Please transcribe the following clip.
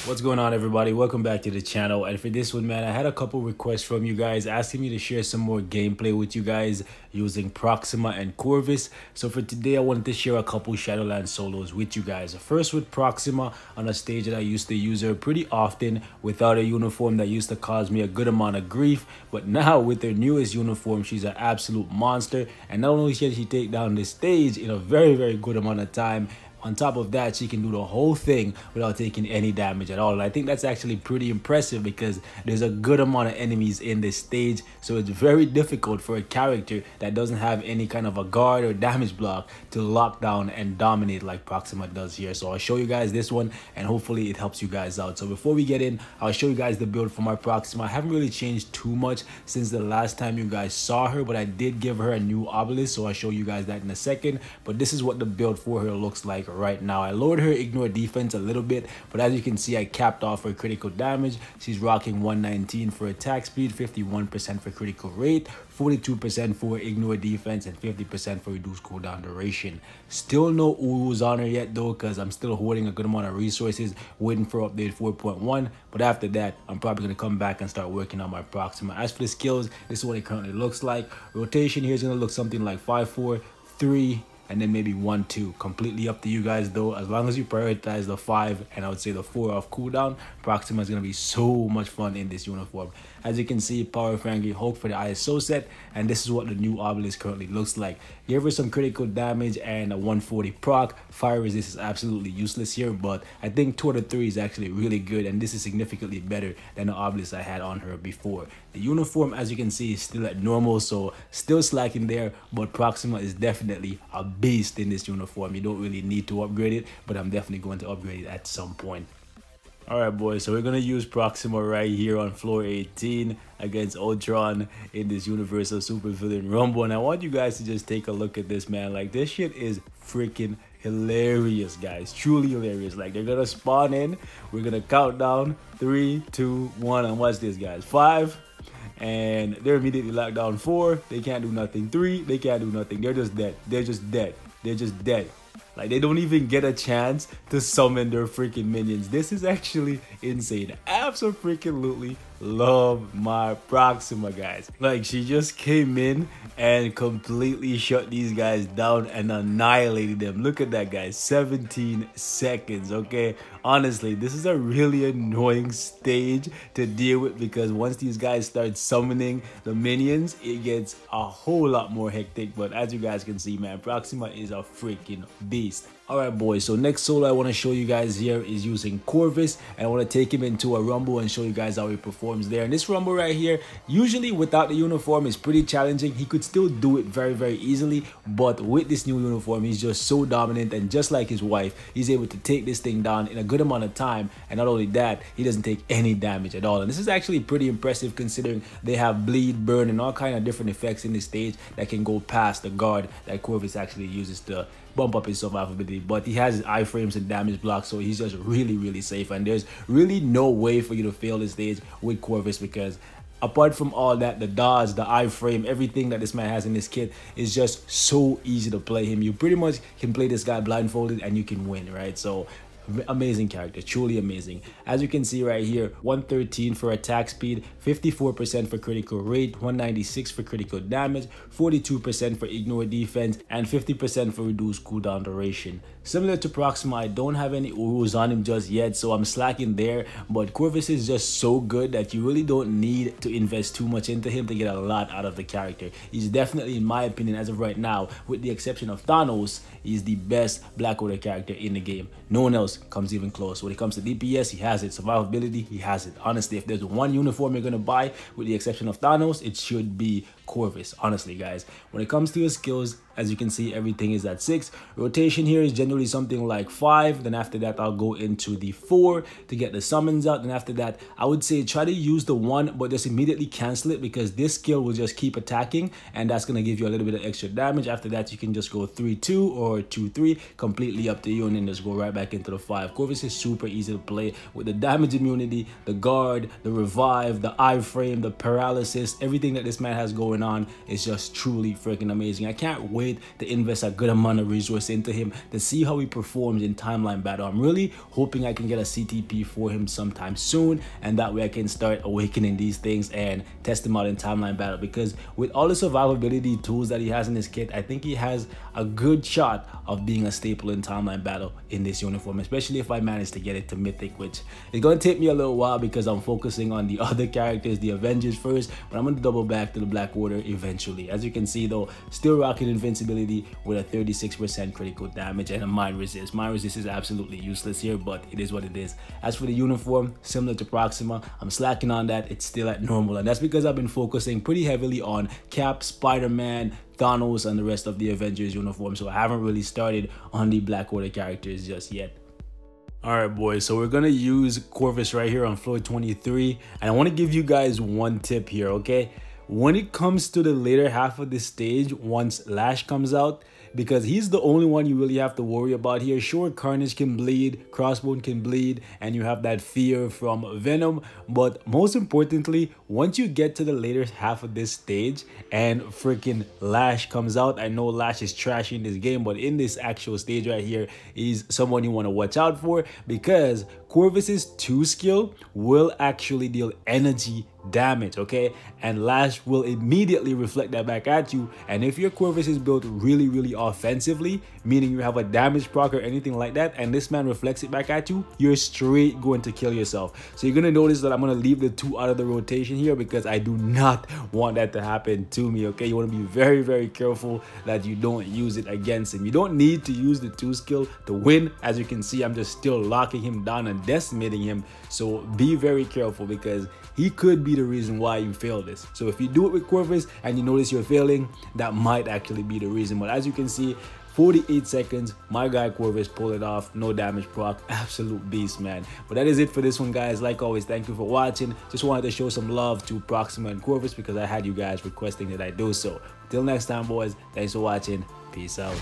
What's going on, everybody? Welcome back to the channel. And for this one, man, I had a couple requests from you guys asking me to share some more gameplay with you guys using Proxima and Corvus. So for today, I wanted to share a couple Shadowlands solos with you guys. First with Proxima on a stage that I used to use her pretty often without a uniform that used to cause me a good amount of grief. But now with her newest uniform, she's an absolute monster. And not only can she take down the stage in a very good amount of time, on top of that, she can do the whole thing without taking any damage at all. And I think that's actually pretty impressive because there's a good amount of enemies in this stage. So it's very difficult for a character that doesn't have any kind of a guard or damage block to lock down and dominate like Proxima does here. So I'll show you guys this one and hopefully it helps you guys out. So before we get in, I'll show you guys the build for my Proxima. I haven't really changed too much since the last time you guys saw her, but I did give her a new obelisk. So I'll show you guys that in a second. But this is what the build for her looks like right now. I lowered her ignore defense a little bit, but as you can see, I capped off her critical damage. She's rocking 119 for attack speed, 51% for critical rate, 42% for ignore defense, and 50% for reduced cooldown duration. Still no Urus on her yet though, because I'm still hoarding a good amount of resources waiting for update 4.1. But after that, I'm probably going to come back and start working on my Proxima. As for the skills, this is what it currently looks like. Rotation here is going to look something like 5-4, 3, and then maybe 1-2. Completely up to you guys though. As long as you prioritize the 5 and I would say the 4 off cooldown, Proxima is going to be so much fun in this uniform. As you can see, Power of Angry Hulk for the ISO set, and this is what the new obelisk currently looks like. Give her some critical damage and a 140 proc. Fire resist is absolutely useless here, but I think 2 out of 3 is actually really good, and this is significantly better than the obelisk I had on her before. The uniform, as you can see, is still at normal, so still slacking there, but Proxima is definitely a beast in this uniform. You don't really need to upgrade it, but I'm definitely going to upgrade it at some point. Alright boys, so we're going to use Proxima right here on floor 18 against Ultron in this Universal Supervillain Rumble. And I want you guys to just take a look at this, man. Like, this shit is freaking hilarious, guys. Truly hilarious. Like, they're going to spawn in. We're going to count down 3, 2, 1. And watch this, guys. 5. And they're immediately locked down. 4. They can't do nothing. 3. They can't do nothing. They're just dead. They're just dead. They're just dead. Like, they don't even get a chance to summon their freaking minions. This is actually insane. Absolutely love my Proxima, guys. Like, she just came in and completely shut these guys down and annihilated them. Look at that, guys. 17 seconds, okay? Honestly, this is a really annoying stage to deal with because once these guys start summoning the minions, it gets a whole lot more hectic. But as you guys can see, man, Proxima is a freaking beast. Alright boys, so next solo I want to show you guys here is using Corvus, and I want to take him into a rumble and show you guys how he performs there. And this rumble right here, usually without the uniform, is pretty challenging. He could still do it very easily, but with this new uniform, he's just so dominant, and just like his wife, he's able to take this thing down in a good amount of time. And not only that, he doesn't take any damage at all. And this is actually pretty impressive considering they have bleed, burn, and all kind of different effects in this stage that can go past the guard that Corvus actually uses to bump up his survivability. But he has his iframes and damage blocks, so he's just really safe, and there's really no way for you to fail this stage with Corvus because apart from all that, the dodge, the iframe, everything that this man has in his kit is just so easy to play him. You pretty much can play this guy blindfolded and you can win, right? So amazing character, truly amazing. As you can see right here, 113 for attack speed, 54% for critical rate, 196 for critical damage, 42% for ignore defense, and 50% for reduced cooldown duration. Similar to Proxima, I don't have any Urus on him just yet, so I'm slacking there, but Corvus is just so good that you really don't need to invest too much into him to get a lot out of the character. He's definitely, in my opinion, as of right now, with the exception of Thanos, he's the best Black Widow character in the game. No one else comes even close. When it comes to DPS, he has it. Survivability, he has it. Honestly, if there's one uniform you're gonna buy with the exception of Thanos, it should be Corvus. Honestly, guys, when it comes to his skills, as you can see, everything is at 6. Rotation here is generally something like 5. Then after that, I'll go into the 4 to get the summons out. Then after that, I would say try to use the 1, but just immediately cancel it because this skill will just keep attacking, and that's gonna give you a little bit of extra damage. After that, you can just go 3-2 or 2-3, completely up to you, and then just go right back into the 5. Corvus is super easy to play with the damage immunity, the guard, the revive, the iframe, the paralysis. Everything that this man has going on is just truly freaking amazing. I can't wait it, to invest a good amount of resource into him, to see how he performs in timeline battle. I'm really hoping I can get a CTP for him sometime soon, and that way I can start awakening these things and test him out in timeline battle, because with all the survivability tools that he has in his kit, I think he has a good shot of being a staple in timeline battle in this uniform, especially if I manage to get it to mythic, which is going to take me a little while because I'm focusing on the other characters, the Avengers first, but I'm going to double back to the Black Order eventually. As you can see though, still rocking invincibility with a 36% critical damage and a mind resist. Mind resist is absolutely useless here, but it is what it is. As for the uniform, similar to Proxima, I'm slacking on that. It's still at normal, and that's because I've been focusing pretty heavily on Cap, Spider-Man, Thanos, and the rest of the Avengers uniform, so I haven't really started on the Black Order characters just yet. Alright boys, so we're gonna use Corvus right here on floor 23, and I want to give you guys one tip here, okay? When it comes to the later half of this stage, once Lash comes out, because he's the only one you really have to worry about here. Sure, Carnage can bleed, Crossbone can bleed, and you have that fear from Venom, but most importantly, once you get to the later half of this stage and freaking Lash comes out, I know Lash is trashy in this game, but in this actual stage right here, he's someone you want to watch out for, because Corvus's 2 skill will actually deal energy damage, okay, and Lash will immediately reflect that back at you. And if your Corvus is built really offensively, meaning you have a damage proc or anything like that, and this man reflects it back at you, you're straight going to kill yourself. So you're going to notice that I'm going to leave the 2 out of the rotation here, because I do not want that to happen to me, okay? You want to be very careful that you don't use it against him. You don't need to use the 2 skill to win. As you can see, I'm just still locking him down and decimating him, so be very careful, because he could be the reason why you fail this. So if you do it with Corvus and you notice you're failing, that might actually be the reason. But as you can see, 48 seconds, my guy Corvus pulled it off, no damage proc, absolute beast, man. But that is it for this one, guys. Like always, thank you for watching. Just wanted to show some love to Proxima and Corvus because I had you guys requesting that I do so. Till next time, boys, thanks for watching. Peace out.